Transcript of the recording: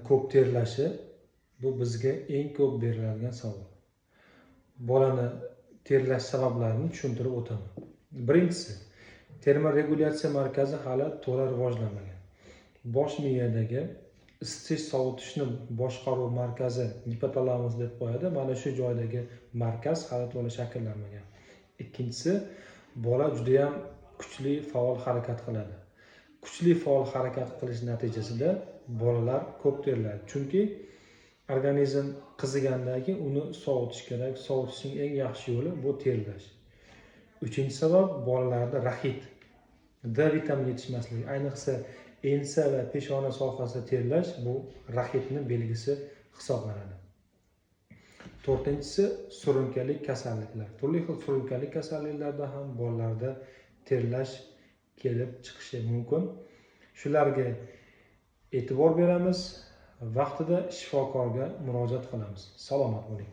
ko'p terlashi bu bizga eng ko'p beriladigan savol. Bolani terlash sabablarini tushuntirib o'taman. Birinchisi, termoregulyatsiya markazi hali to'la rivojlanmagan. Bosh miyadagi isitish sovutishni boshqaruv markazi gipotalamus deb qo'yadi. Mana shu joydagi markaz hali to'la shakllanmagan. Ikkinchisi, bola juda ham kuchli faol harakat qiladi. Kuchli faol harakat qilish natijasida bolalar ko'p terlaydi. Chunki organizm qizigandan keyin uni sovutish kerak. Sovutishning eng yaxshi yo'li bu terlash. Uchinchi sabab, bolalarda raxit, D vitamini yetishmasligi. Ayniqsa ensa va peshona sohasida terlash bu raxitning belgisi hisoblanadi. To'rtinchisi, surunkali kasalliklar. Turli xil surunkali kasalliklarda ham bolalarda terlash kelib chiqishi mumkin. Shularga e'tibor beramiz, vaqtida shifokorga murojaat qilamiz. Salomat bo'ling.